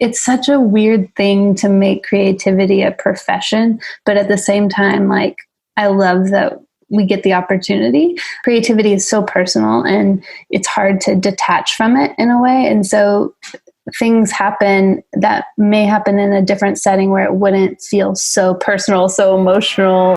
it's such a weird thing to make creativity a profession, but at the same time, like, I love that we get the opportunity. Creativity is so personal and it's hard to detach from it in a way. And so things happen that may happen in a different setting where it wouldn't feel so personal, so emotional.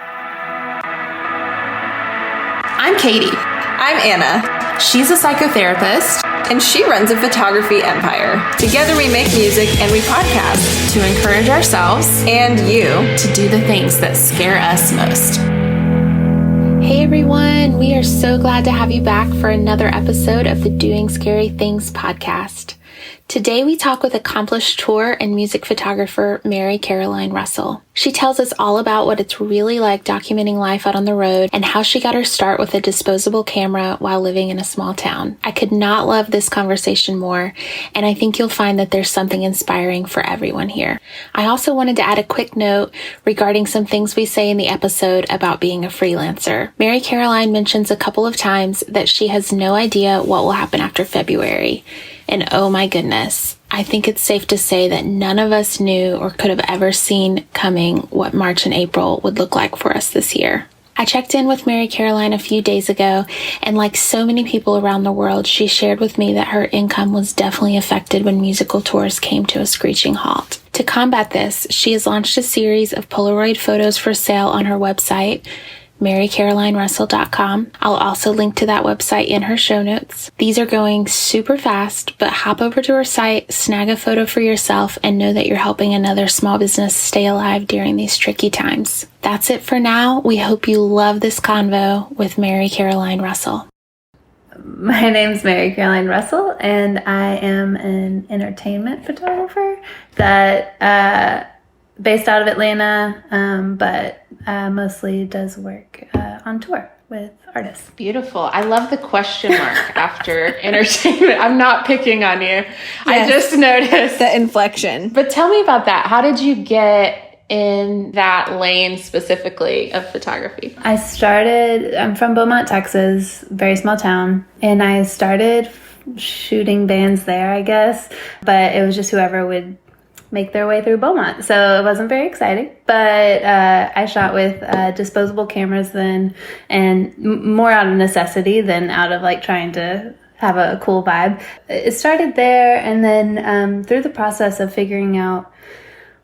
I'm Katie. I'm Anna. She's a psychotherapist, and she runs a photography empire. Together we make music and we podcast to encourage ourselves and you to do the things that scare us most. Hey everyone, we are so glad to have you back for another episode of the Doing Scary Things podcast. Today we talk with accomplished tour and music photographer Mary Caroline Russell. She tells us all about what it's really like documenting life out on the road and how she got her start with a disposable camera while living in a small town. I could not love this conversation more, and I think you'll find that there's something inspiring for everyone here. I also wanted to add a quick note regarding some things we say in the episode about being a freelancer. Mary Caroline mentions a couple of times that she has no idea what will happen after February. And oh my goodness, I think it's safe to say that none of us knew or could have ever seen coming what March and April would look like for us this year. I checked in with Mary Caroline a few days ago, and like so many people around the world, she shared with me that her income was definitely affected when musical tours came to a screeching halt. To combat this, she has launched a series of Polaroid photos for sale on her website, MaryCarolineRussell.com. I'll also link to that website in her show notes. These are going super fast, but hop over to her site, snag a photo for yourself, and know that you're helping another small business stay alive during these tricky times. That's it for now. We hope you love this convo with Mary Caroline Russell. My name's Mary Caroline Russell, and I am an entertainment photographer that based out of Atlanta, but mostly does work on tour with artists. Beautiful. I love the question mark after entertainment. I'm not picking on you. Yes, I just noticed the inflection. But tell me about that. How did you get in that lane specifically of photography? I'm from Beaumont, Texas, very small town, and I started shooting bands there, I guess, but it was just whoever would make their way through Beaumont. So it wasn't very exciting, but I shot with disposable cameras then, and more out of necessity than out of like trying to have a cool vibe. It started there, and then through the process of figuring out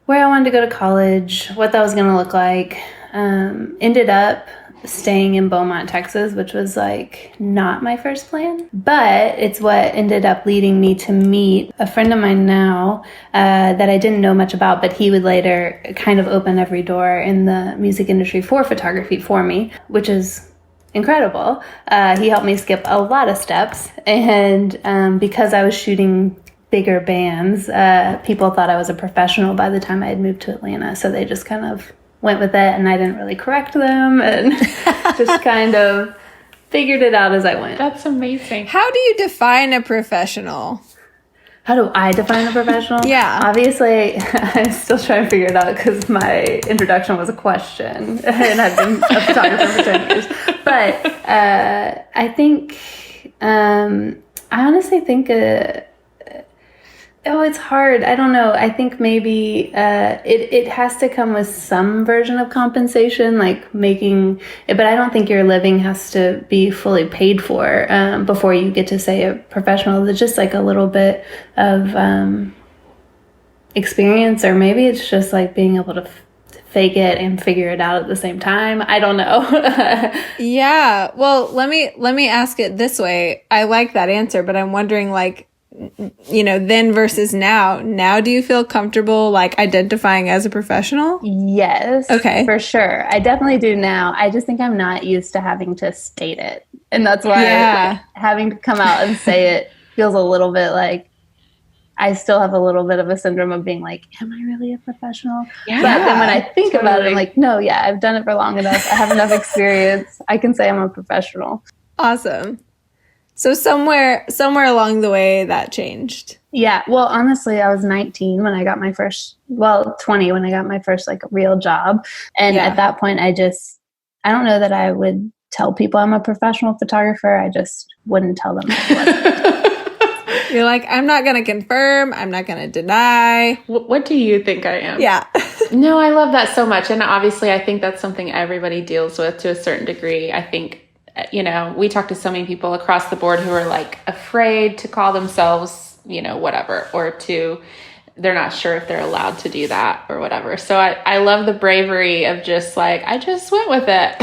where I wanted to go to college, what that was going to look like, ended up staying in Beaumont, Texas, which was like not my first plan, but it's what ended up leading me to meet a friend of mine now that I didn't know much about, but he would later kind of open every door in the music industry for photography for me, which is incredible. He helped me skip a lot of steps, and because I was shooting bigger bands, people thought I was a professional by the time I had moved to Atlanta, so they just kind of went with it, and I didn't really correct them, and just kind of figured it out as I went. That's amazing. How do you define a professional? How do I define a professional? Yeah. Obviously, I'm still trying to figure it out because my introduction was a question, and I've been a photographer for 10 years. But I think, I honestly think it's hard. I don't know. I think maybe it has to come with some version of compensation, like making it, but I don't think your living has to be fully paid for before you get to say a professional. There's just like a little bit of experience, or maybe it's just like being able to fake it and figure it out at the same time. I don't know. Yeah. Well, let me ask it this way. I like that answer, but I'm wondering, like, you know, then versus now do you feel comfortable like identifying as a professional? Yes. Okay. For sure. I definitely do now. I just think I'm not used to having to state it. And that's why having to come out and say it feels a little bit like I still have a little bit of a syndrome of being like, am I really a professional? Yeah. But then when I think about it, I'm like, no, yeah, I've done it for long enough. I have enough experience. I can say I'm a professional. Awesome. So somewhere along the way that changed. Yeah. Well, honestly, I was 19 when I got my first, 20 when I got my first like real job. And at that point, I don't know that I would tell people I'm a professional photographer. I just wouldn't tell them I was. You're like, I'm not going to confirm. I'm not going to deny. What do you think I am? Yeah. No, I love that so much. And obviously, I think that's something everybody deals with to a certain degree. I think, we talk to so many people across the board who are like afraid to call themselves, whatever, or they're not sure if they're allowed to do that or whatever. So I love the bravery of just like, I just went with it.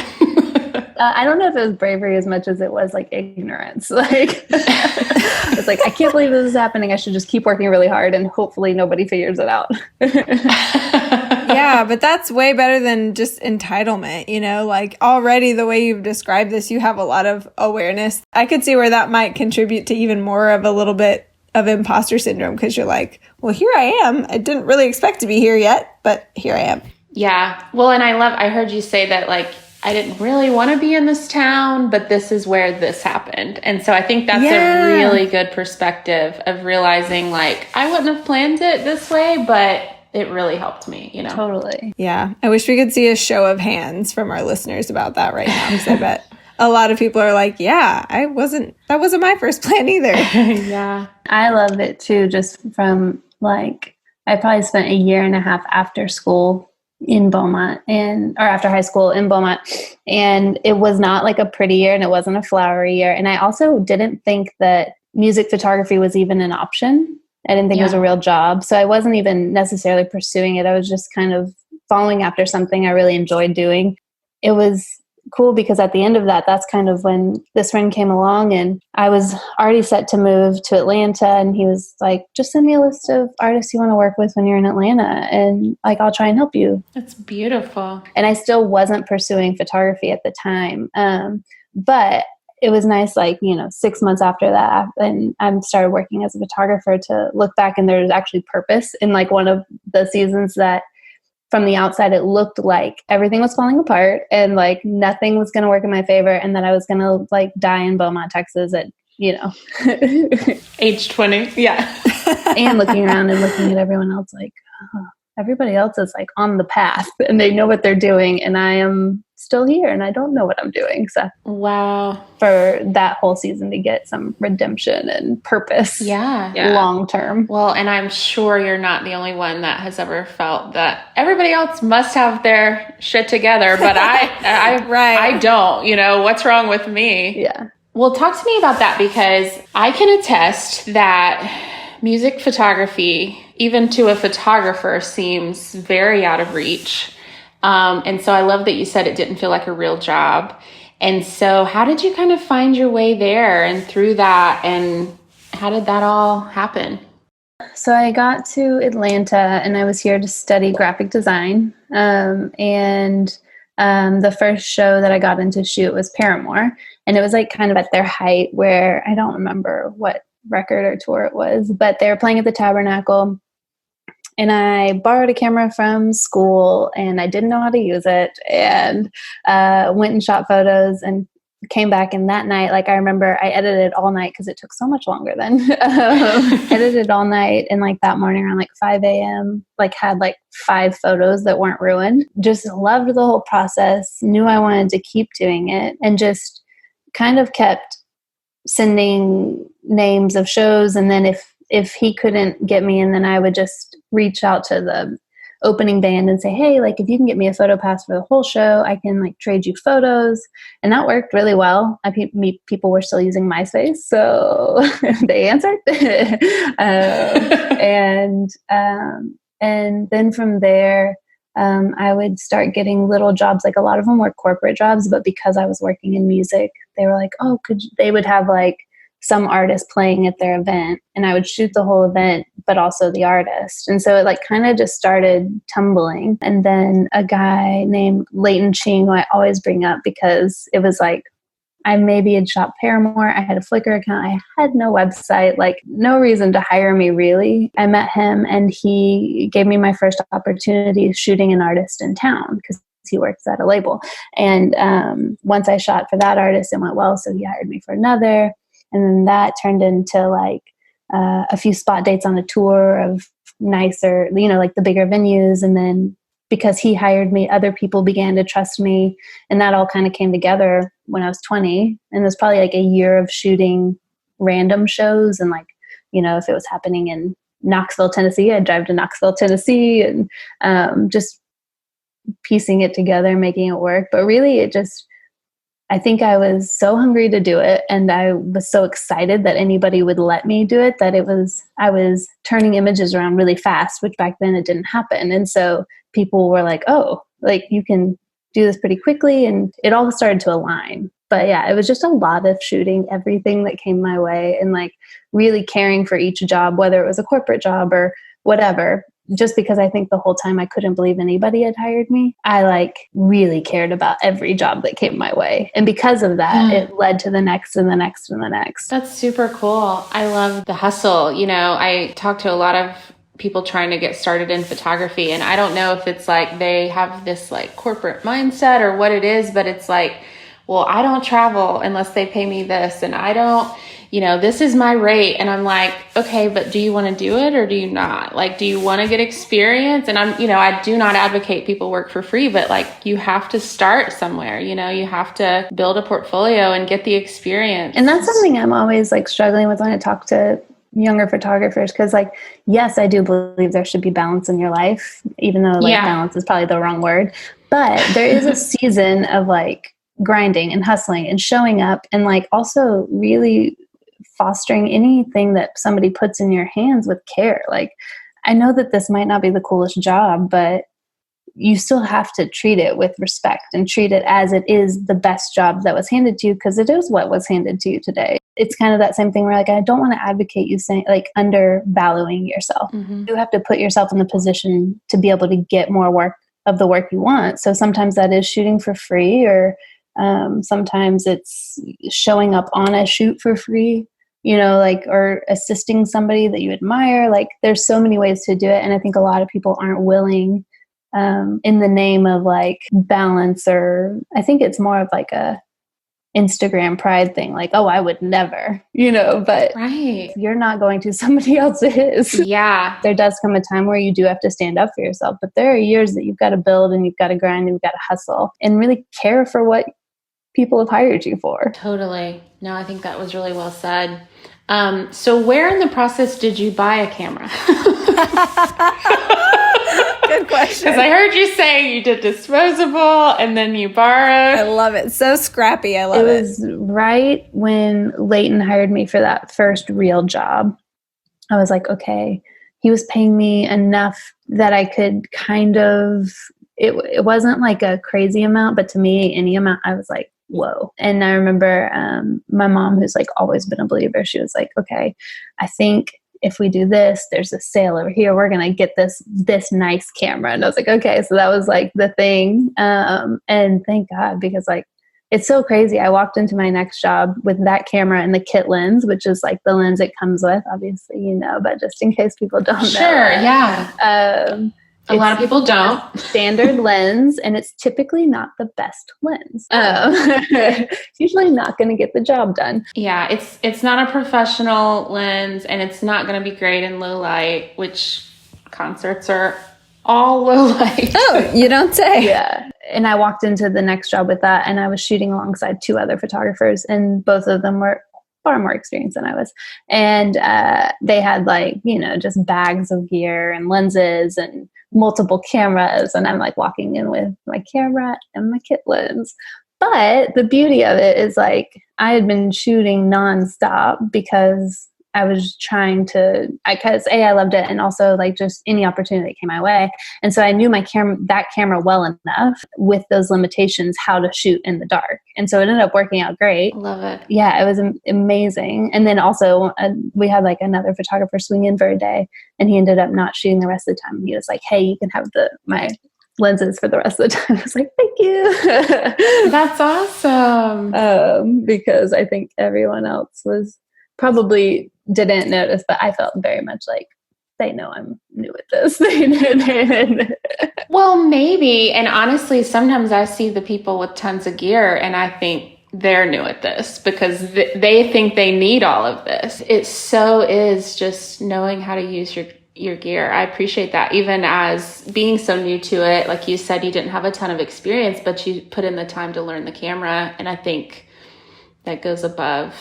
I don't know if it was bravery as much as it was like ignorance. Like, it's like, I can't believe this is happening. I should just keep working really hard and hopefully nobody figures it out. Yeah, but that's way better than just entitlement, like already the way you've described this, you have a lot of awareness. I could see where that might contribute to even more of a little bit of imposter syndrome because you're like, well, here I am. I didn't really expect to be here yet, but here I am. Yeah. Well, and I heard you say that like, I didn't really want to be in this town, but this is where this happened. And so I think that's a really good perspective of realizing like, I wouldn't have planned it this way, but it really helped me, Totally. Yeah. I wish we could see a show of hands from our listeners about that right now. Because I bet a lot of people are like, yeah, that wasn't my first plan either. Yeah. I love it too, just from like, I probably spent a year and a half after school in Beaumont or after high school in Beaumont. And it was not like a pretty year and it wasn't a flowery year. And I also didn't think that music photography was even an option. I didn't think it was a real job. So I wasn't even necessarily pursuing it. I was just kind of following after something I really enjoyed doing. It was cool because at the end of that, that's kind of when this friend came along and I was already set to move to Atlanta. And he was like, just send me a list of artists you want to work with when you're in Atlanta. And like, I'll try and help you. That's beautiful. And I still wasn't pursuing photography at the time. But it was nice, like, 6 months after that, and I started working as a photographer to look back and there's actually purpose in like one of the seasons that from the outside, it looked like everything was falling apart and like nothing was going to work in my favor. And that I was going to like die in Beaumont, Texas at, age 20. Yeah. And looking around and looking at everyone else like, oh, everybody else is like on the path and they know what they're doing. And I am still here and I don't know what I'm doing. So wow, for that whole season to get some redemption and purpose. Yeah. Long term. Well, and I'm sure you're not the only one that has ever felt that everybody else must have their shit together, but I don't, what's wrong with me? Yeah. Well, talk to me about that because I can attest that music photography, even to a photographer, seems very out of reach. And so I love that you said it didn't feel like a real job. And so how did you kind of find your way there and through that? And how did that all happen? So I got to Atlanta and I was here to study graphic design. And the first show that I got into shoot was Paramore. And it was like kind of at their height where I don't remember what record or tour it was, but they were playing at the Tabernacle. And I borrowed a camera from school and I didn't know how to use it and went and shot photos and came back. And that night, like I remember I edited all night because it took so much longer then. Edited all night. And like that morning around like 5 a.m., like had like 5 photos that weren't ruined. Just loved the whole process, knew I wanted to keep doing it and just kind of kept sending names of shows. And then if he couldn't get me, and then I would just reach out to the opening band and say, hey, like if you can get me a photo pass for the whole show, I can like trade you photos. And that worked really well. People were still using MySpace, so they answered. And then from there, I would start getting little jobs. Like a lot of them were corporate jobs, but because I was working in music, they were like, oh, they would have like some artist playing at their event and I would shoot the whole event, but also the artist. And so it like kind of just started tumbling. And then a guy named Leighton Ching, who I always bring up because it was like, I maybe had shot Paramore. I had a Flickr account. I had no website, like no reason to hire me really. I met him and he gave me my first opportunity shooting an artist in town because he works at a label. And once I shot for that artist, it went well. So he hired me for another. And then that turned into like a few spot dates on a tour of nicer, like the bigger venues. And then because he hired me, other people began to trust me. And that all kind of came together when I was 20. And it was probably like a year of shooting random shows and like, if it was happening in Knoxville, Tennessee, I'd drive to Knoxville, Tennessee, and just piecing it together, making it work. But really, I think I was so hungry to do it, and I was so excited that anybody would let me do it, that I was turning images around really fast, which back then it didn't happen. And so people were like, oh, like you can do this pretty quickly, and it all started to align. But yeah, it was just a lot of shooting everything that came my way, and like really caring for each job, whether it was a corporate job or whatever. Just because I think the whole time I couldn't believe anybody had hired me, I like really cared about every job that came my way. And because of that, it led to the next and the next and the next. That's super cool. I love the hustle. I talk to a lot of people trying to get started in photography, and I don't know if it's like they have this like corporate mindset or what it is, but it's like, well, I don't travel unless they pay me this, and I don't, this is my rate. And I'm like, okay, but do you want to do it or do you not? Like, do you want to get experience? And I do not advocate people work for free, but like you have to start somewhere, you have to build a portfolio and get the experience. And that's something I'm always like struggling with when I talk to younger photographers, because like, yes, I do believe there should be balance in your life, even though like balance is probably the wrong word, but there is a season of like grinding and hustling and showing up, and like also really fostering anything that somebody puts in your hands with care. Like, I know that this might not be the coolest job, but you still have to treat it with respect and treat it as it is the best job that was handed to you, because it is what was handed to you today. It's kind of that same thing where like, I don't want to advocate you saying like undervaluing yourself. You have to put yourself in the position to be able to get more work of the work you want. So sometimes that is shooting for free, or sometimes it's showing up on a shoot for free, or assisting somebody that you admire. Like, there's so many ways to do it. And I think a lot of people aren't willing, in the name of like balance, or I think it's more of like a Instagram pride thing. Like, oh, I would never, but right. You're not going to, somebody else is. Yeah. There does come a time where you do have to stand up for yourself, but there are years that you've got to build and you've got to grind and you've got to hustle and really care for what people have hired you for. Totally. No, I think that was really well said. So where in the process did you buy a camera? Good question. Because I heard you say you did disposable and then you borrowed. I love it. So scrappy. I love it. It was right when Leighton hired me for that first real job. I was like, okay, he was paying me enough that I could kind of, it wasn't like a crazy amount, but to me, any amount, I was like, whoa. And I remember my mom, who's like always been a believer, she was like, okay, I think if we do this, there's a sale over here, we're going to get this nice camera. And I was like, okay. So that was like the thing. And thank God, because like, it's so crazy. I walked into my next job with that camera and the kit lens, which is like the lens it comes with, obviously, but just in case people don't know. Sure. Yeah. A lot of people don't. Standard lens, and it's typically not the best lens. It's usually not going to get the job done. Yeah, it's not a professional lens, and it's not going to be great in low light, which concerts are all low light. Oh, you don't say. Yeah. And I walked into the next job with that, and I was shooting alongside two other photographers, and both of them were far more experienced than I was. And they had like, just bags of gear and lenses and multiple cameras. And I'm like walking in with my camera and my kit lens. But the beauty of it is like, I had been shooting nonstop because I was trying to, because I loved it, and also like just any opportunity that came my way. And so I knew that camera well enough with those limitations, how to shoot in the dark. And so it ended up working out great. Love it. Yeah, it was amazing. And then also we had like another photographer swing in for a day, and he ended up not shooting the rest of the time. He was like, hey, you can have my lenses for the rest of the time. I was like, thank you. That's awesome. Because I think everyone else was probably didn't notice, but I felt very much like they know I'm new at this. Well, maybe. And honestly, sometimes I see the people with tons of gear and I think they're new at this because they think they need all of this. It so is just knowing how to use your gear. I appreciate that. Even as being so new to it, like you said, you didn't have a ton of experience, but you put in the time to learn the camera. And I think that goes above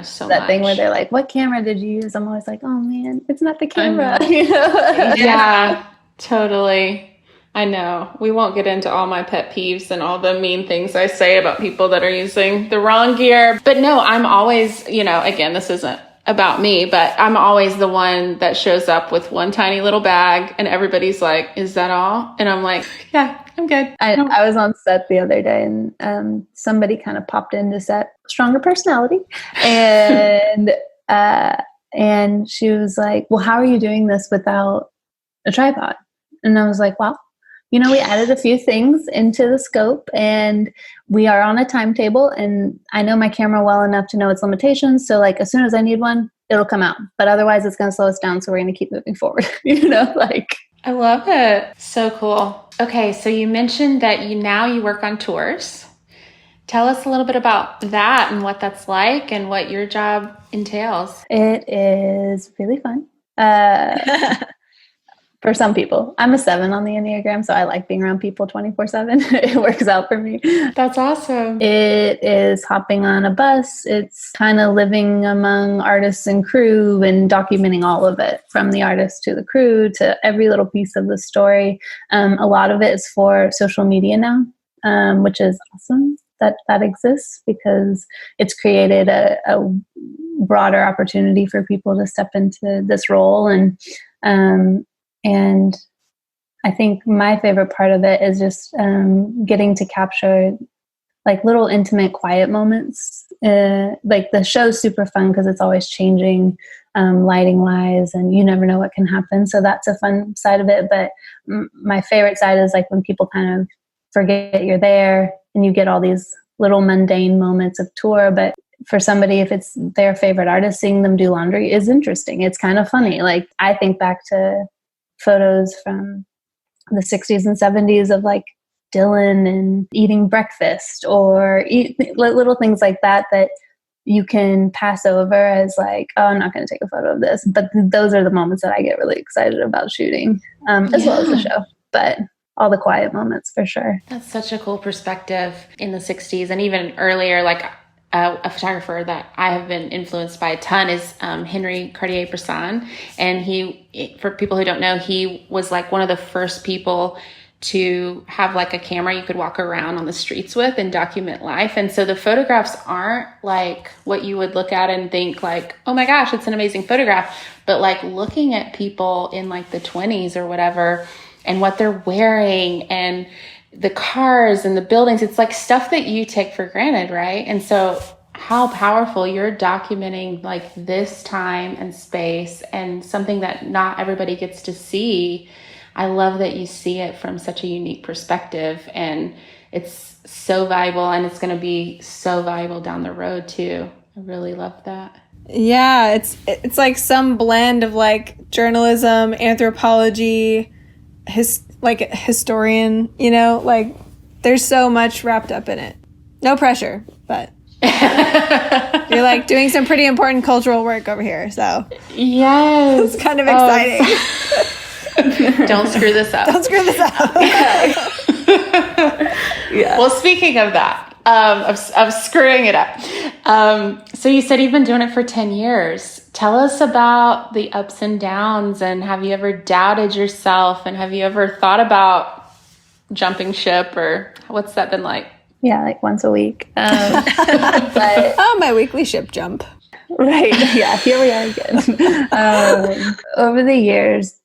so that much. thing where they're like, what camera did you use? I'm always like, oh man, it's not the camera. Yeah, totally. I know. We won't get into all my pet peeves and all the mean things I say about people that are using the wrong gear. But no, I'm always, again, this isn't about me, but I'm always the one that shows up with one tiny little bag and everybody's like, is that all? And I'm like, yeah, I'm good. I was on set the other day and somebody kind of popped into set, stronger personality. And, and she was like, well, how are you doing this without a tripod? And I was like, well, we added a few things into the scope and we are on a timetable and I know my camera well enough to know its limitations. So like, as soon as I need one, it'll come out, but otherwise it's going to slow us down. So we're going to keep moving forward, I love it. So cool. Okay. So you mentioned that you work on tours. Tell us a little bit about that and what that's like and what your job entails. It is really fun. For some people. I'm a 7 on the Enneagram, so I like being around people 24/7. It works out for me. That's awesome. It is hopping on a bus. It's kind of living among artists and crew and documenting all of it, from the artist to the crew to every little piece of the story. A lot of it is for social media now, which is awesome that exists because it's created a broader opportunity for people to step into this role. And I think my favorite part of it is just getting to capture like little intimate, quiet moments. Like the show's super fun because it's always changing lighting wise and you never know what can happen. So that's a fun side of it. But my favorite side is like when people kind of forget you're there and you get all these little mundane moments of tour. But for somebody, if it's their favorite artist, seeing them do laundry is interesting. It's kind of funny. Like I think back to photos from the 60s and 70s of like Dylan and eating breakfast or little things like that you can pass over as like, oh, I'm not going to take a photo of this. But those are the moments that I get really excited about shooting, as well as the show. But all the quiet moments for sure. That's such a cool perspective in the 60s and even earlier, like a photographer that I have been influenced by a ton is Henry Cartier-Bresson. And he, for people who don't know, he was like one of the first people to have like a camera you could walk around on the streets with and document life. And so the photographs aren't like what you would look at and think like, oh my gosh, it's an amazing photograph. But like looking at people in like the 20s or whatever and what they're wearing and the cars and the buildings, it's like stuff that you take for granted, right? And so how powerful you're documenting like this time and space and something that not everybody gets to see. I love that you see it from such a unique perspective and it's so valuable and it's going to be so valuable down the road too. I really love that. Yeah, it's like some blend of like journalism, anthropology, like a historian, like there's so much wrapped up in it. No pressure, but you're like doing some pretty important cultural work over here. So yes, it's kind of exciting. Don't screw this up. Don't screw this up. Yeah. Well, speaking of that, of screwing it up. So you said you've been doing it for 10 years. Tell us about the ups and downs and have you ever doubted yourself and have you ever thought about jumping ship or what's that been like? Yeah, like once a week. But my weekly ship jump. Right. Yeah. Here we are again. Over the years,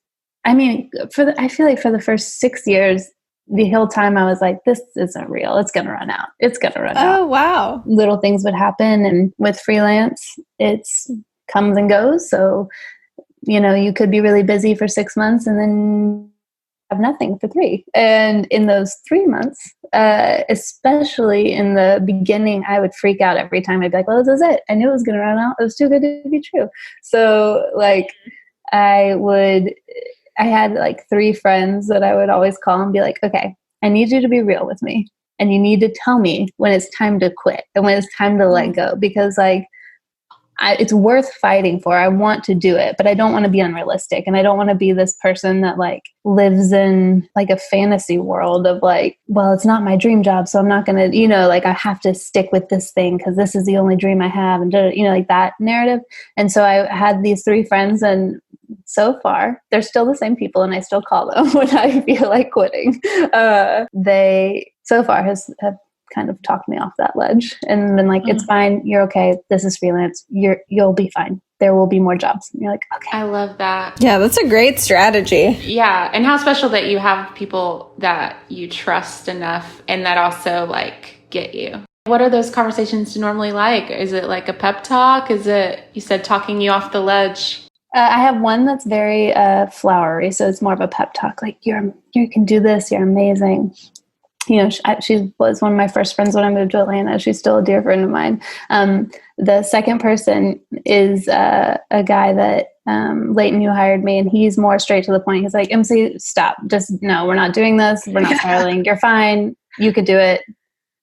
I mean, I feel like for the first 6 years, the whole time I was like, this isn't real. It's going to run out. It's going to run out. Oh, wow. Little things would happen. And with freelance, it's comes and goes. So, you could be really busy for 6 months and then have nothing for 3. And in those 3 months, especially in the beginning, I would freak out every time. I'd be like, well, this is it. I knew it was going to run out. It was too good to be true. So like I had like 3 friends that I would always call and be like, okay, I need you to be real with me. And you need to tell me when it's time to quit and when it's time to let go. Because like, it's worth fighting for. I want to do it, but I don't want to be unrealistic. And I don't want to be this person that like lives in like a fantasy world of like, well, it's not my dream job, so I'm not going to, like I have to stick with this thing because this is the only dream I have. And, like that narrative. And so I had these 3 friends, and so far they're still the same people, and I still call them when I feel like quitting. They so far have kind of talked me off that ledge and been like, it's fine. You're okay. This is freelance. You'll be fine. There will be more jobs. And you're like, okay. I love that. Yeah, that's a great strategy. Yeah. And how special that you have people that you trust enough and that also like get you. What are those conversations normally like? Is it like a pep talk? Is it, you said, talking you off the ledge? I have one that's very flowery. So it's more of a pep talk. Like, you can do this. You're amazing. She was one of my first friends when I moved to Atlanta. She's still a dear friend of mine. The second person is a guy that Leighton, who hired me, and he's more straight to the point. He's like, MC, stop. Just no, we're not doing this. We're not spiraling. You're fine. You could do it.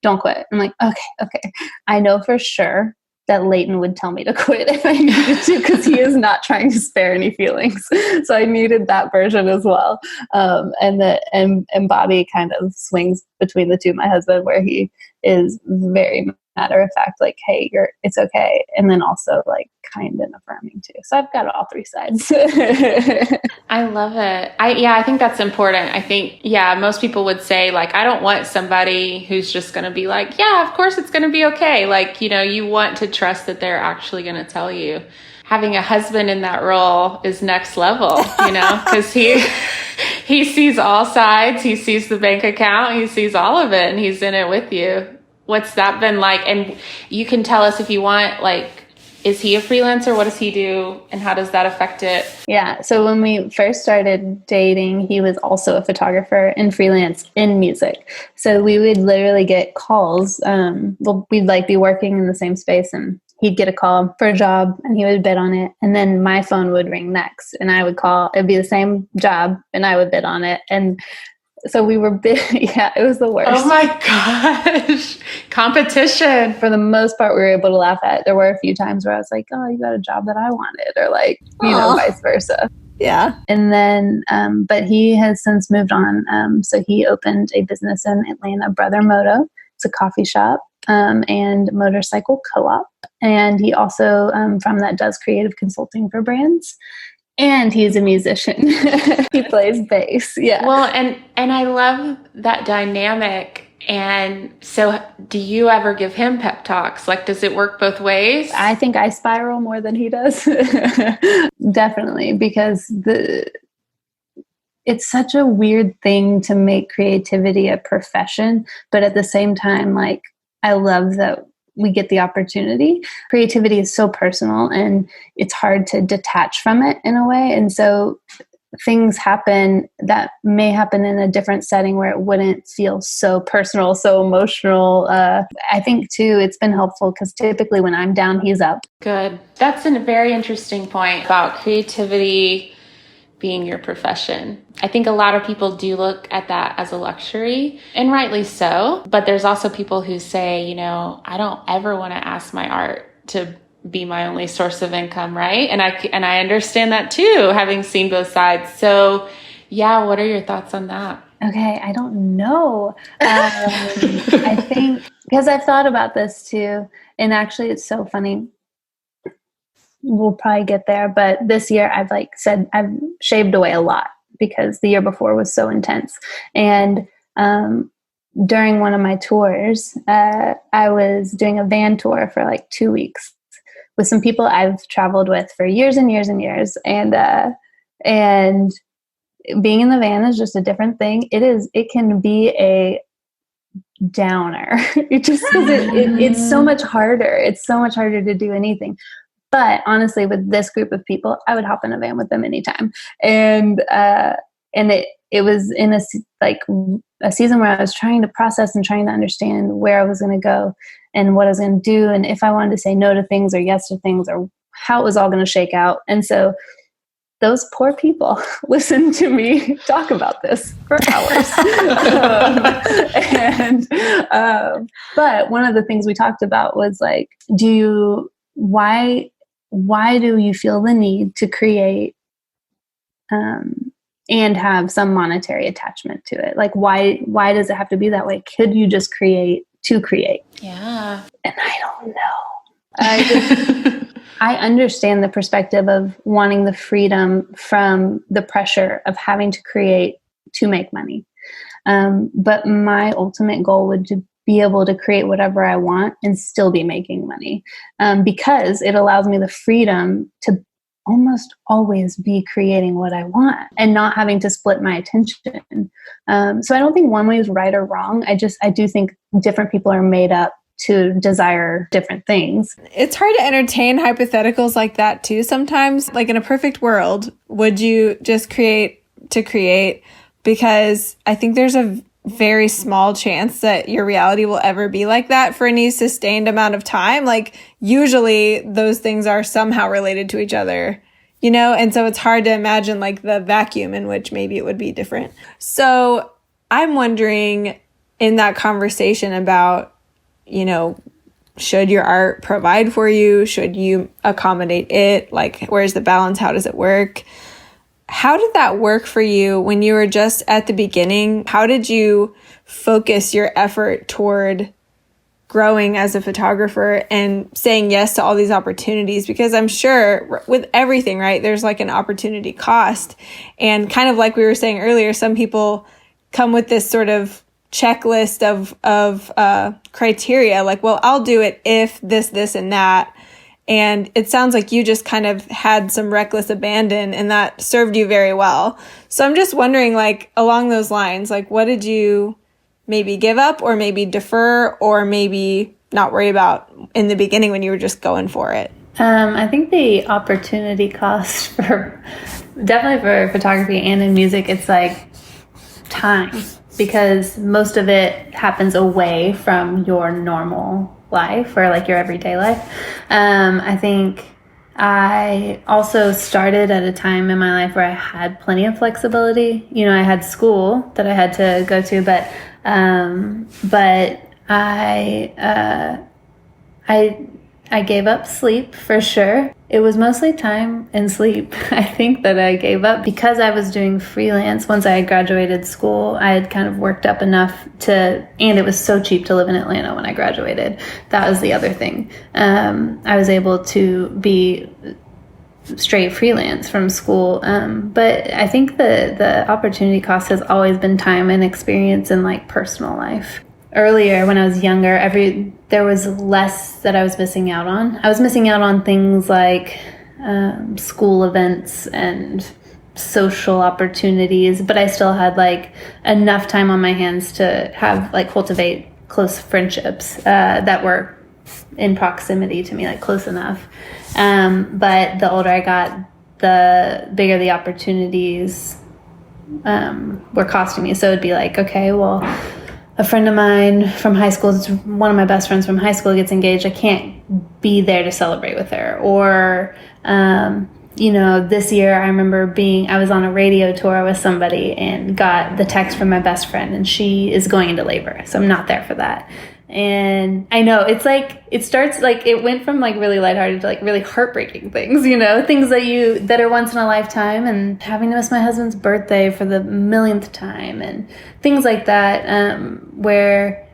Don't quit. I'm like, okay. I know for sure that Leighton would tell me to quit if I needed to, because he is not trying to spare any feelings. So I needed that version as well. And Bobby kind of swings between the two, my husband, where he is very matter of fact, like, hey, it's okay. And then also like kind and affirming too. So I've got all 3 sides. I love it. I think that's important. I think, most people would say like, I don't want somebody who's just going to be like, yeah, of course it's going to be okay. Like, you want to trust that they're actually going to tell you. Having a husband in that role is next level, because he sees all sides. He sees the bank account. He sees all of it, and he's in it with you. What's that been like? And you can tell us if you want, like, is he a freelancer? What does he do? And how does that affect it? Yeah. So when we first started dating, he was also a photographer and freelance in music. So we would literally get calls. We'd like be working in the same space, and he'd get a call for a job and he would bid on it. And then my phone would ring next and I would call. It'd be the same job and I would bid on it. And so we were it was the worst. Oh my gosh. Competition. For the most part, we were able to laugh at it. There were a few times where I was like, oh, you got a job that I wanted, or like, vice versa. Yeah. And then, but he has since moved on. So he opened a business in Atlanta, Brother Moto. It's a coffee shop and motorcycle co-op. And he also, from that, does creative consulting for brands. And he's a musician. He plays bass. Yeah. Well, and I love that dynamic. And so do you ever give him pep talks? Like, does it work both ways? I think I spiral more than he does. Definitely, because it's such a weird thing to make creativity a profession. But at the same time, like, I love that we get the opportunity. Creativity is so personal and it's hard to detach from it in a way. And so things happen that may happen in a different setting where it wouldn't feel so personal, so emotional. I think too, it's been helpful because typically when I'm down, he's up. Good. That's a very interesting point about creativity being your profession. I think a lot of people do look at that as a luxury, and rightly so. But there's also people who say, I don't ever want to ask my art to be my only source of income, right? And I understand that too, having seen both sides. So yeah, what are your thoughts on that? Okay, I don't know. I think, because I've thought about this too, and actually it's so funny. We'll probably get there, but this year I've shaved away a lot because the year before was so intense. And during one of my tours, I was doing a van tour for like 2 weeks with some people I've traveled with for years and years and years. And being in the van is just a different thing. It can be a downer. It just it's so much harder. It's so much harder to do anything. But honestly, with this group of people, I would hop in a van with them anytime. And it was in a season where I was trying to process and trying to understand where I was going to go and what I was going to do, and if I wanted to say no to things or yes to things, or how it was all going to shake out. And so those poor people listened to me talk about this for hours. But one of the things we talked about was like, why why do you feel the need to create and have some monetary attachment to it? Like, why does it have to be that way? Could you just create to create? Yeah. And I don't know. I understand the perspective of wanting the freedom from the pressure of having to create to make money. But my ultimate goal would to be able to create whatever I want and still be making money, because it allows me the freedom to almost always be creating what I want and not having to split my attention. So I don't think one way is right or wrong. I do think different people are made up to desire different things. It's hard to entertain hypotheticals like that too sometimes. Like, in a perfect world, would you just create to create? Because I think there's a very small chance that your reality will ever be like that for any sustained amount of time. Like, usually those things are somehow related to each other, you know? And so it's hard to imagine like the vacuum in which maybe it would be different. So I'm wondering, in that conversation about, you know, should your art provide for you? Should you accommodate it? Like, where's the balance? How does it work? How did that work for you when you were just at the beginning? How did you focus your effort toward growing as a photographer and saying yes to all these opportunities? Because I'm sure with everything, right, there's like an opportunity cost. And kind of like we were saying earlier, some people come with this sort of checklist of criteria, like, well, I'll do it if this, and that. And it sounds like you just kind of had some reckless abandon, and that served you very well. So I'm just wondering, like, along those lines, like, what did you maybe give up or maybe defer or maybe not worry about in the beginning when you were just going for it? I think the opportunity cost for definitely for photography and in music, it's like time, because most of it happens away from your normal life or like your everyday life. I think I also started at a time in my life where I had plenty of flexibility. You know, I had school that I had to go to, but I gave up sleep for sure. It was mostly time and sleep, I think, that I gave up because I was doing freelance. Once I had graduated school, I had kind of worked up enough and it was so cheap to live in Atlanta when I graduated. That was the other thing. I was able to be straight freelance from school. But I think the opportunity cost has always been time and experience in like personal life. Earlier, when I was younger, there was less that I was missing out on. I was missing out on things like school events and social opportunities, but I still had like enough time on my hands to have like cultivate close friendships that were in proximity to me, like close enough. But the older I got, the bigger the opportunities were costing me. So it'd be like, okay, well, a friend of mine from high school, one of my best friends from high school, gets engaged. I can't be there to celebrate with her. Or, you know, this year I remember I was on a radio tour with somebody and got the text from my best friend, and she is going into labor. So I'm not there for that. And I know it's like, it starts like, it went from like really lighthearted to like really heartbreaking things, you know, things that are once in a lifetime, and having to miss my husband's birthday for the millionth time and things like that, where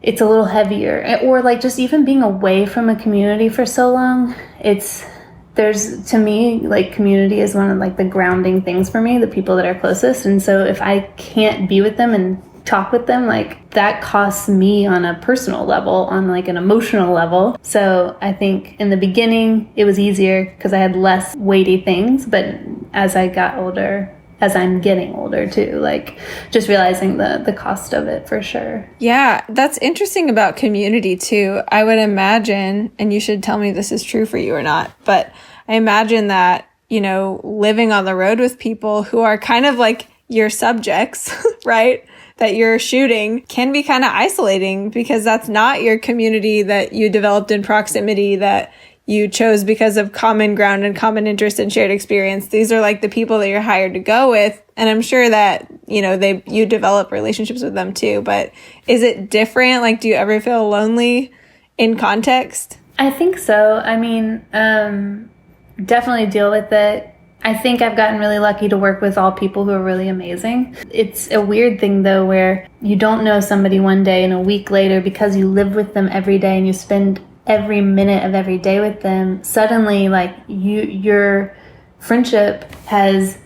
it's a little heavier, or like just even being away from a community for so long. To me, like, community is one of like the grounding things for me, the people that are closest. And so if I can't be with them and talk with them, like, that costs me on a personal level, on like an emotional level. So I think in the beginning it was easier because I had less weighty things, but as I got older, as I'm getting older too, like, just realizing the cost of it for sure. Yeah, that's interesting about community too. I would imagine, and you should tell me this is true for you or not, but I imagine that, you know, living on the road with people who are kind of like your subjects, right, that you're shooting, can be kind of isolating, because that's not your community that you developed in proximity, that you chose because of common ground and common interest and shared experience. These are like the people that you're hired to go with. And I'm sure that, you know, you develop relationships with them too. But is it different? Like, do you ever feel lonely in context? I think so. I mean, definitely deal with it. I think I've gotten really lucky to work with all people who are really amazing. It's a weird thing, though, where you don't know somebody one day and a week later, because you live with them every day and you spend every minute of every day with them, suddenly, like, your friendship has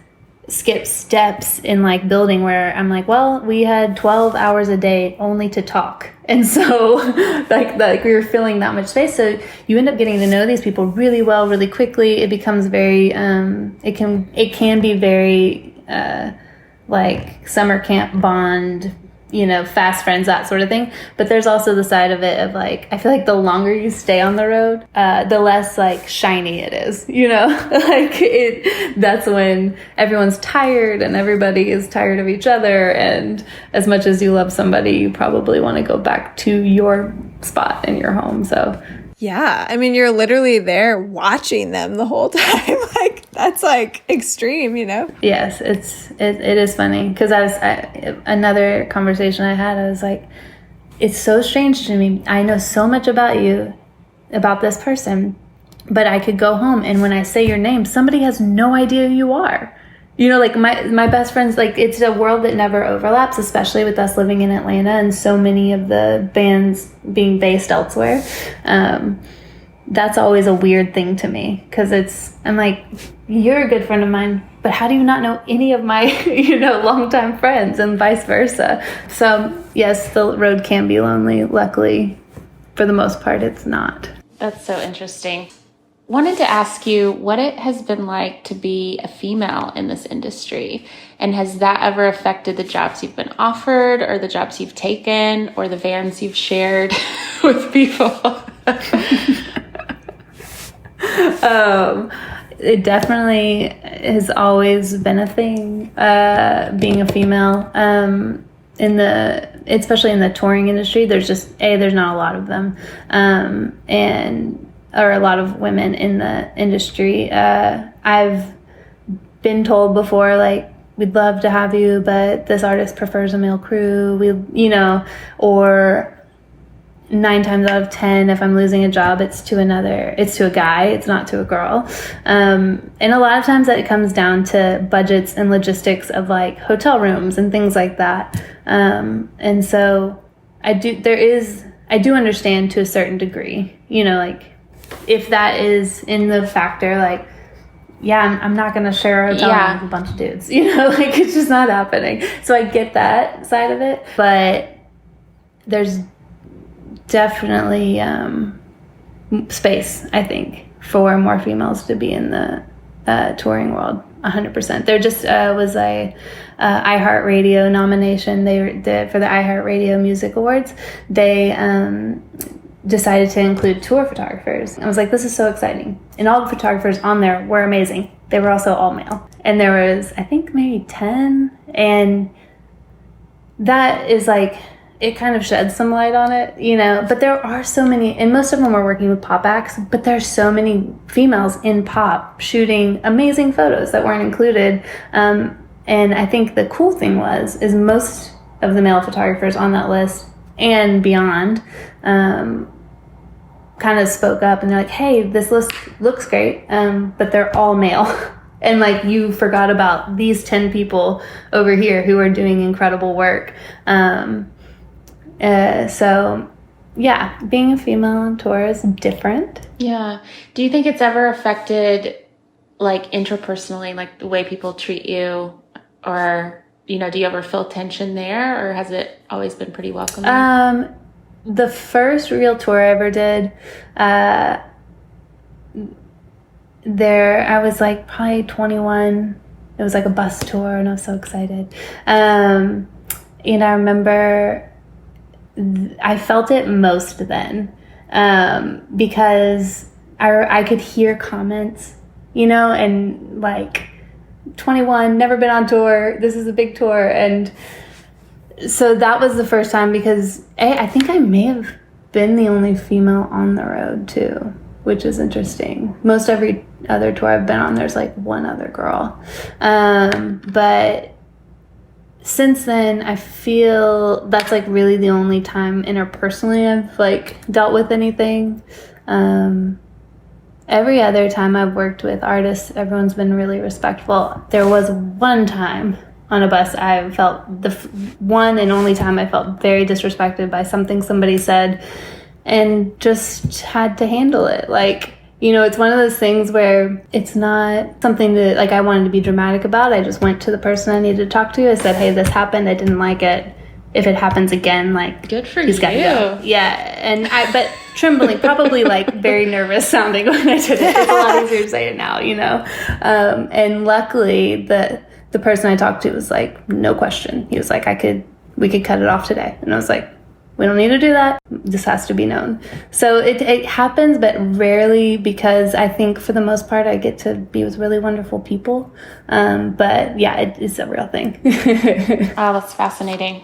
skipped steps in, like, building, where I'm like, well, we had 12 hours a day only to talk. And so, like we were filling that much space. So you end up getting to know these people really well, really quickly. It becomes very, it can be very, like summer camp bond, fast friends, that sort of thing. But there's also the side of it of, like, I feel like the longer you stay on the road, the less, like, shiny it is, that's when everyone's tired and everybody is tired of each other. And as much as you love somebody, you probably want to go back to your spot in your home. So yeah, I mean, you're literally there watching them the whole time. Like, that's, like, extreme, Yes, it is funny, because another conversation I had, I was like, it's so strange to me. I know so much about you, about this person, but I could go home and when I say your name, somebody has no idea who you are. Like my best friends, like, it's a world that never overlaps, especially with us living in Atlanta and so many of the bands being based elsewhere. That's always a weird thing to me, because I'm like, you're a good friend of mine, but how do you not know any of my, longtime friends, and vice versa? So yes, the road can be lonely. Luckily, for the most part, it's not. That's so interesting. Wanted to ask you what it has been like to be a female in this industry, and has that ever affected the jobs you've been offered, or the jobs you've taken, or the vans you've shared with people? It definitely has always been a thing, being a female, especially in the touring industry. There's not a lot of them, or a lot of women in the industry. I've been told before, like, we'd love to have you, but this artist prefers a male crew. Or 9 times out of 10, if I'm losing a job, it's to a guy, it's not to a girl. And a lot of times that comes down to budgets and logistics of, like, hotel rooms and things like that. And so I do understand to a certain degree, like, if that is in the factor, like, yeah, I'm not going to share a hotel room with a bunch of dudes, like, it's just not happening. So I get that side of it, but there's definitely space, I think, for more females to be in the touring world. 100%. There just was a iHeartRadio nomination. For the iHeartRadio Music Awards. They decided to include tour photographers. I was like, this is so exciting. And all the photographers on there were amazing. They were also all male. And there was, I think, maybe 10. And that is, like, it kind of sheds some light on it, but there are so many, and most of them were working with pop acts, but there's so many females in pop shooting amazing photos that weren't included. And I think the cool thing is most of the male photographers on that list and beyond kind of spoke up, and they're like, hey, this list looks great, but they're all male. And, like, you forgot about these 10 people over here who are doing incredible work. So yeah, being a female on tour is different. Yeah. Do you think it's ever affected, like, interpersonally, like the way people treat you, or, do you ever feel tension there, or has it always been pretty welcoming? The first real tour I ever did, I was, like, probably 21. It was like a bus tour, and I was so excited. And I remember I felt it most then, because I could hear comments, and, like, 21, never been on tour, this is a big tour. And so that was the first time, because I think I may have been the only female on the road too, which is interesting. Most every other tour I've been on, there's, like, one other girl. But since then, I feel that's like really the only time interpersonally I've like dealt with anything. Every other time I've worked with artists, everyone's been really respectful. There was one time on a bus I felt the one and only time I felt very disrespected by something somebody said, and just had to handle it. Like, you know, it's one of those things where it's not something that like I wanted to be dramatic about. I just went to the person I needed to talk to. I said, hey, this happened. I didn't like it. If it happens again, like, good for he's got to go. Yeah, and but trembling, probably like very nervous sounding when I did it. It's a lot easier to say it now, you know. And luckily, the person I talked to was like, no question. He was like, we could cut it off today, and I was like, we don't need to do that. This has to be known. So it happens, but rarely, because I think for the most part I get to be with really wonderful people. But yeah, it's a real thing. Oh, that's fascinating.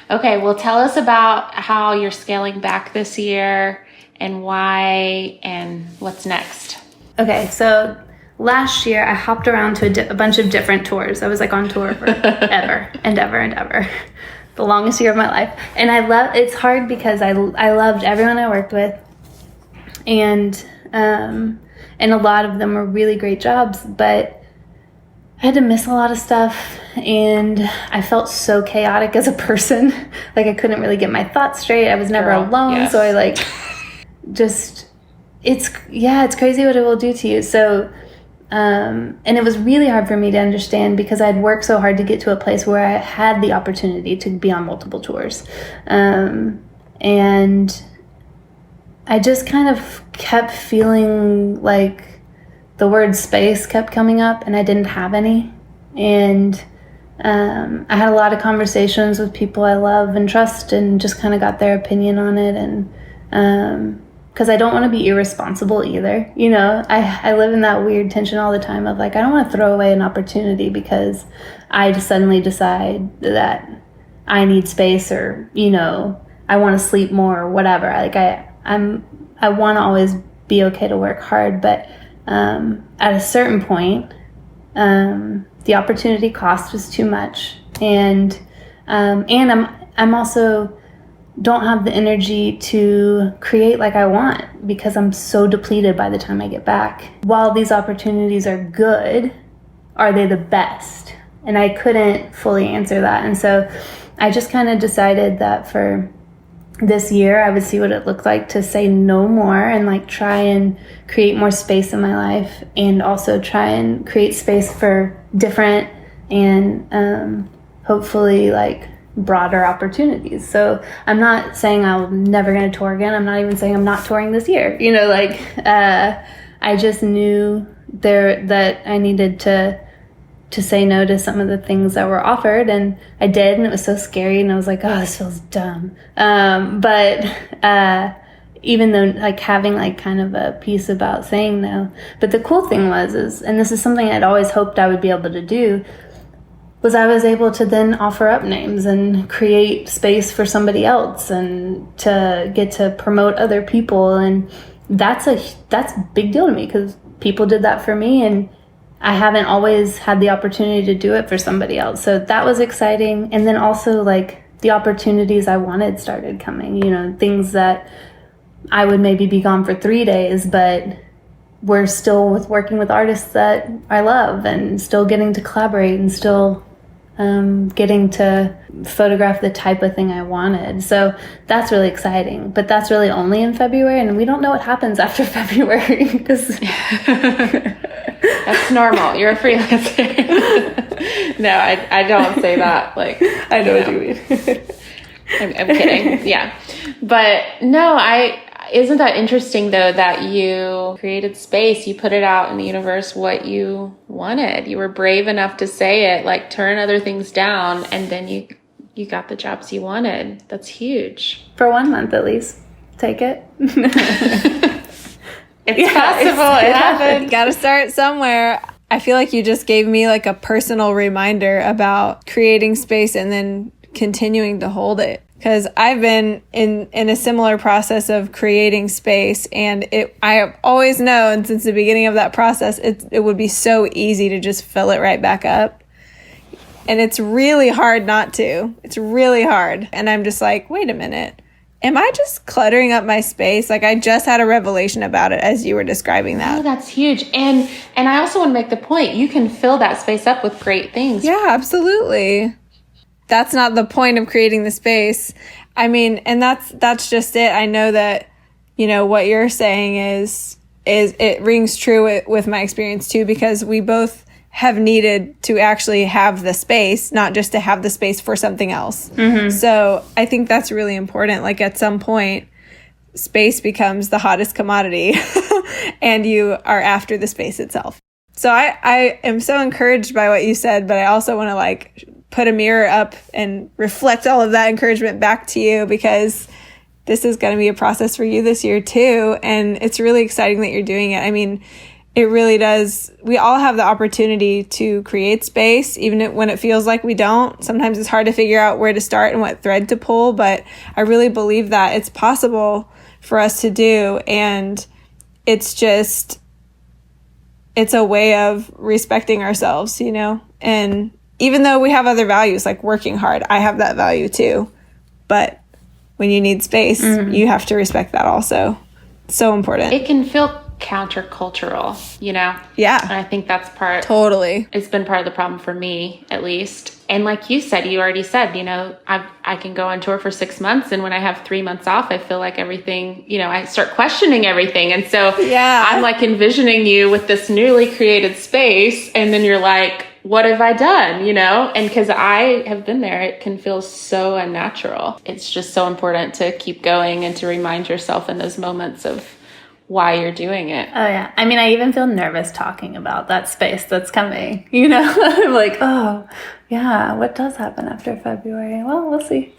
Okay, well, tell us about how you're scaling back this year and why and what's next. Okay, so last year I hopped around to a bunch of different tours. I was like on tour for ever and ever and ever. The longest year of my life. And it's hard because I loved everyone I worked with, and a lot of them were really great jobs, but I had to miss a lot of stuff, and I felt so chaotic as a person. Like I couldn't really get my thoughts straight. I was never alone. Yes. So I like it's crazy what it will do to you. So and it was really hard for me to understand because I'd worked so hard to get to a place where I had the opportunity to be on multiple tours. And I just kind of kept feeling like the word space kept coming up, and I didn't have any. And I had a lot of conversations with people I love and trust, and just kind of got their opinion on it. And because I don't want to be irresponsible either. You know, I live in that weird tension all the time of like, I don't want to throw away an opportunity because I just suddenly decide that I need space, or, you know, I want to sleep more or whatever. Like I want to always be okay to work hard, but at a certain point, the opportunity cost was too much, and I'm also don't have the energy to create like I want because I'm so depleted by the time I get back. While these opportunities are good, are they the best? And I couldn't fully answer that. And so I just kind of decided that for this year, I would see what it looked like to say no more and like try and create more space in my life, and also try and create space for different and hopefully like broader opportunities. So I'm not saying I'm never going to tour again. I'm not even saying I'm not touring this year. You know, like I just knew that I needed to say no to some of the things that were offered, and I did, and it was so scary, and I was like, oh, this feels dumb. But even though like having like kind of a piece about saying no. But the cool thing was, and this is something I'd always hoped I would be able to do, was I was able to then offer up names and create space for somebody else, and to get to promote other people. And that's a big deal to me because people did that for me, and I haven't always had the opportunity to do it for somebody else. So that was exciting. And then also like the opportunities I wanted started coming, you know, things that I would maybe be gone for 3 days, but we're still working with artists that I love, and still getting to collaborate, and still getting to photograph the type of thing I wanted. So that's really exciting, but that's really only in February, and we don't know what happens after February because that's normal. You're a freelancer. No, I don't say that. Like, I know what you mean. I'm kidding. Yeah. But no, isn't that interesting though, that you created space, you put it out in the universe what you wanted. You were brave enough to say it, like turn other things down, and then you got the jobs you wanted. That's huge. For 1 month at least. Take it. It's possible. It happened. Gotta start somewhere. I feel like you just gave me like a personal reminder about creating space and then continuing to hold it. Because I've been in a similar process of creating space, and I have always known since the beginning of that process, it would be so easy to just fill it right back up. And it's really hard not to. It's really hard. And I'm just like, wait a minute. Am I just cluttering up my space? Like, I just had a revelation about it as you were describing that. Oh, that's huge. And I also want to make the point, you can fill that space up with great things. Yeah, absolutely. That's not the point of creating the space. I mean, and that's just it. I know that, you know, what you're saying is it rings true with my experience too, because we both have needed to actually have the space, not just to have the space for something else. Mm-hmm. So I think that's really important. Like, at some point, space becomes the hottest commodity and you are after the space itself. So I am so encouraged by what you said, but I also want to like put a mirror up and reflect all of that encouragement back to you, because this is going to be a process for you this year too. And it's really exciting that you're doing it. I mean, it really does. We all have the opportunity to create space, even when it feels like we don't. Sometimes it's hard to figure out where to start and what thread to pull, but I really believe that it's possible for us to do. And it's a way of respecting ourselves, you know? And even though we have other values, like working hard, I have that value too. But when you need space, you have to respect that also. So important. It can feel countercultural, you know? Yeah. And I think that's Totally. It's been part of the problem for me, at least. And like you said, you already said, you know, I can go on tour for 6 months, and when I have 3 months off, I feel like everything, you know, I start questioning everything. And so I'm like envisioning you with this newly created space, and then you're like, what have I done? You know? And because I have been there, it can feel so unnatural. It's just so important to keep going and to remind yourself in those moments of why you're doing it. Oh, yeah. I mean, I even feel nervous talking about that space that's coming, you know? I'm like, oh, yeah, what does happen after February? Well, we'll see.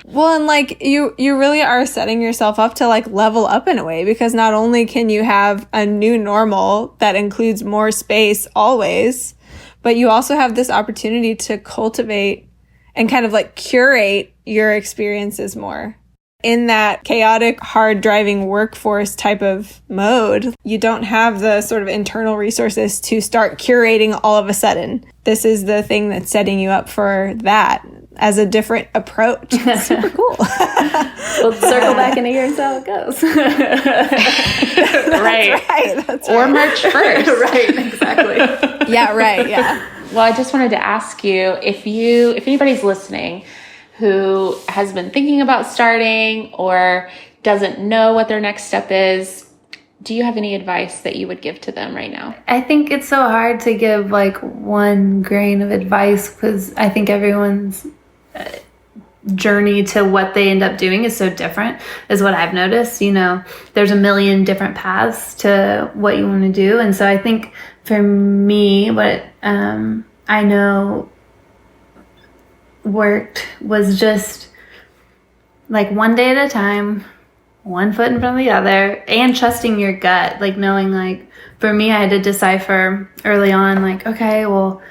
Well, and like you really are setting yourself up to like level up in a way, because not only can you have a new normal that includes more space always, but you also have this opportunity to cultivate and kind of like curate your experiences more. In that chaotic, hard driving workforce type of mode, you don't have the sort of internal resources to start curating all of a sudden. This is the thing that's setting you up for that as a different approach. It's super cool. We'll circle back in a year and see how it goes. Right. That's or March 1st. Right, exactly. Yeah, right, yeah. Well, I just wanted to ask you, if anybody's listening who has been thinking about starting or doesn't know what their next step is, do you have any advice that you would give to them right now? I think it's so hard to give like one grain of advice, because I think everyone's journey to what they end up doing is so different, is what I've noticed. You know, there's a million different paths to what you want to do. And so I think for me, what I know worked was just like one day at a time, one foot in front of the other, and trusting your gut. Like knowing, like for me, I had to decipher early on, like, okay, well,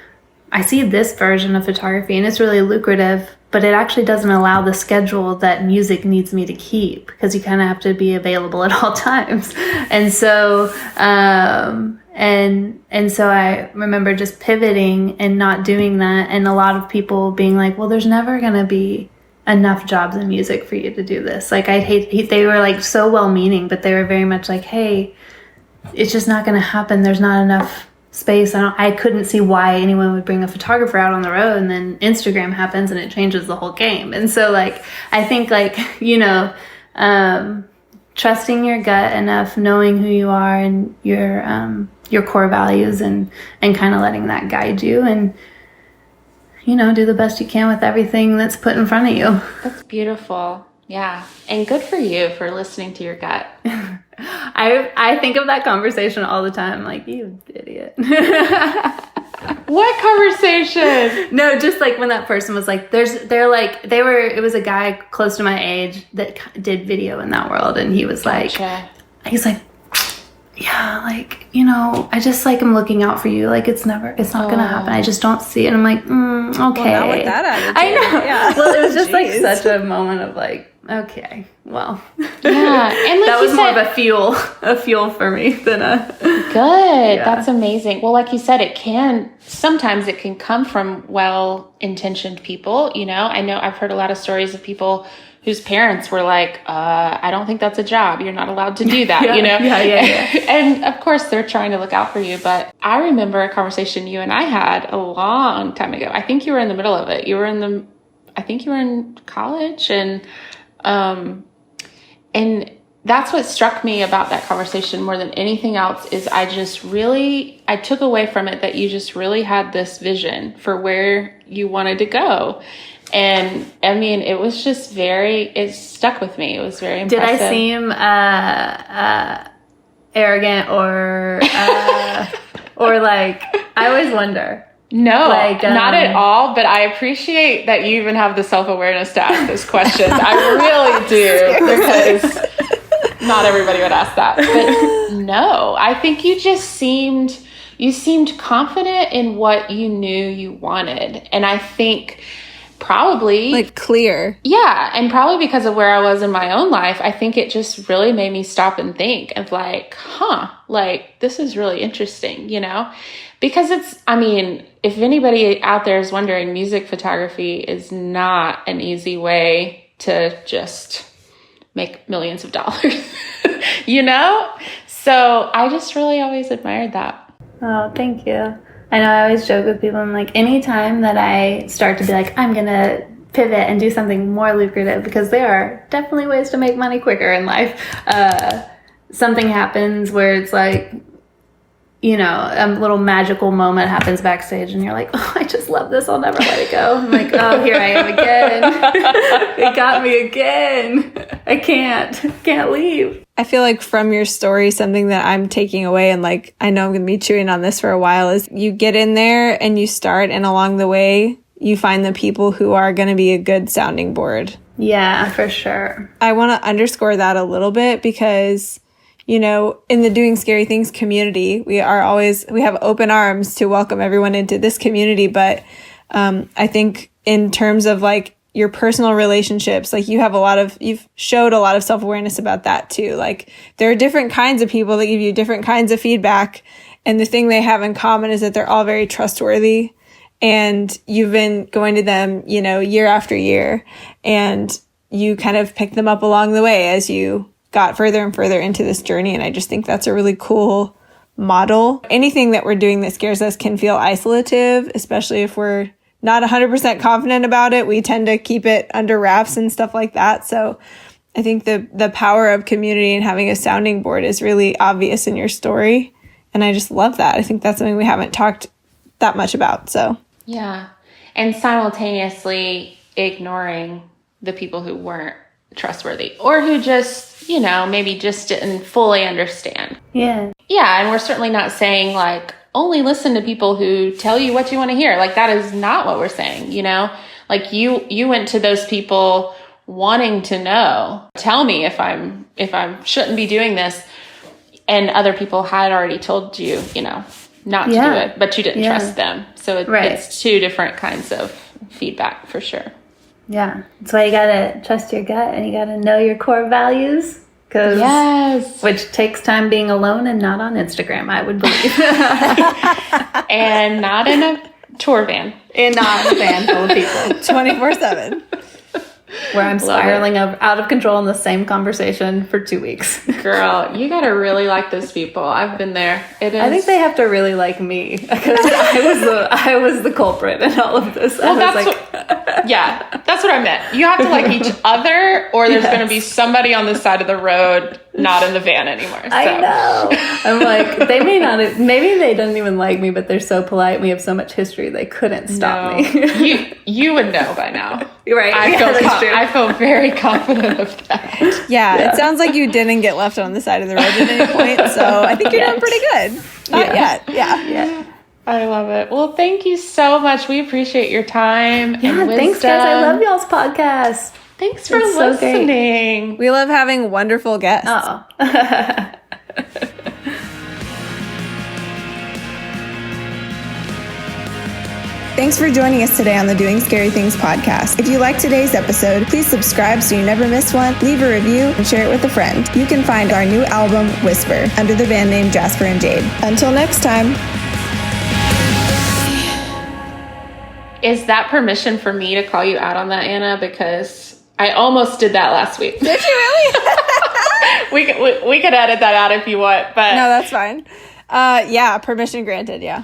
I see this version of photography and it's really lucrative, but it actually doesn't allow the schedule that music needs me to keep, because you kind of have to be available at all times. And so and so I remember just pivoting and not doing that, and a lot of people being like, well, there's never going to be enough jobs in music for you to do this. Like, I'd hate they were like so well-meaning, but they were very much like, hey, it's just not going to happen. There's not enough space. I couldn't see why anyone would bring a photographer out on the road, and then Instagram happens and it changes the whole game. And so like, I think like, you know, trusting your gut enough, knowing who you are and your core values, and kind of letting that guide you, and, you know, do the best you can with everything that's put in front of you. That's beautiful. Yeah. And good for you for listening to your gut. I think of that conversation all the time, like, you idiot. What conversation? No, just like when that person was like, it was a guy close to my age that did video in that world. And he was like, he's like, yeah, like, you know, I just like, I'm looking out for you. Like, it's not going to happen. I just don't see it. And I'm like, okay. Well, not with that attitude. I know. Yeah. Well, it was just like such a moment of like, Okay. Well. Yeah. And like that was you more said, of a fuel for me than a. Good. Yeah. That's amazing. Well, like you said, sometimes it can come from well-intentioned people. You know I've heard a lot of stories of people whose parents were like, I don't think that's a job. You're not allowed to do that, Yeah. And of course they're trying to look out for you. But I remember a conversation you and I had a long time ago. I think you were in the middle of it. I think you were in college, and that's what struck me about that conversation more than anything else is I took away from it that you just really had this vision for where you wanted to go. And I mean, it was just it stuck with me. It was very impressive. Did I seem arrogant or like, I always wonder. No, not at all. But I appreciate that you even have the self-awareness to ask those questions. I really do, because not everybody would ask that. But no, I think you seemed confident in what you knew you wanted. And I think probably like clear. Yeah. And probably because of where I was in my own life, I think it just really made me stop and think of like, this is really interesting, because if anybody out there is wondering, music photography is not an easy way to just make millions of dollars, So I just really always admired that. Oh, thank you. I know I always joke with people, I'm like, anytime that I start to be like, I'm going to pivot and do something more lucrative, because there are definitely ways to make money quicker in life. Something happens where it's like, a little magical moment happens backstage and you're like, oh, I just love this. I'll never let it go. I'm like, oh, here I am again. It got me again. I can't leave. I feel like from your story, something that I'm taking away, and like, I know I'm going to be chewing on this for a while, is you get in there and you start, and along the way, you find the people who are going to be a good sounding board. Yeah, for sure. I want to underscore that a little bit because, in the Doing Scary Things community, we have open arms to welcome everyone into this community. But I think in terms of like your personal relationships, like you've showed a lot of self-awareness about that too. Like there are different kinds of people that give you different kinds of feedback. And the thing they have in common is that they're all very trustworthy. And you've been going to them, year after year. And you kind of pick them up along the way as you got further and further into this journey. And I just think that's a really cool model. Anything that we're doing that scares us can feel isolative, especially if we're not 100% confident about it. We tend to keep it under wraps and stuff like that. So I think the power of community and having a sounding board is really obvious in your story. And I just love that. I think that's something we haven't talked that much about. So yeah. And simultaneously ignoring the people who weren't trustworthy or who just, maybe just didn't fully understand. Yeah. Yeah. And we're certainly not saying like, only listen to people who tell you what you want to hear. Like that is not what we're saying, like you went to those people wanting to know, tell me if I shouldn't be doing this. And other people had already told you, not to do it, but you didn't trust them. So it's two different kinds of feedback for sure. Yeah. That's why you got to trust your gut and you got to know your core values. Which takes time being alone and not on Instagram, I would believe. And not in a tour van. And not in a van full of people. 24/7. Where I'm spiraling out of control in the same conversation for 2 weeks. Girl, you gotta really like those people. I've been there. It is. I think they have to really like me because I was the culprit in all of this. Well, that's what I meant. You have to like each other, or there's going to be somebody on the side of the road, not in the van anymore. So. I know. I'm like, they may not. Maybe they don't even like me, but they're so polite. We have so much history, they couldn't stop me. You would know by now. Right. I feel very confident of that. Yeah, it sounds like you didn't get left on the side of the road at any point, so I think you're doing pretty good. Not yet. Yeah. I love it. Well, thank you so much. We appreciate your time and wisdom. Thanks, guys. I love y'all's podcast. Thanks for listening. So we love having wonderful guests. Oh. Thanks for joining us today on the Doing Scary Things podcast. If you liked today's episode, please subscribe so you never miss one, leave a review, and share it with a friend. You can find our new album, Whisper, under the band name Jasper and Jade. Until next time. Is that permission for me to call you out on that, Anna? Because I almost did that last week. Did you really? we could edit that out if you want, but no, that's fine. Yeah, permission granted, yeah.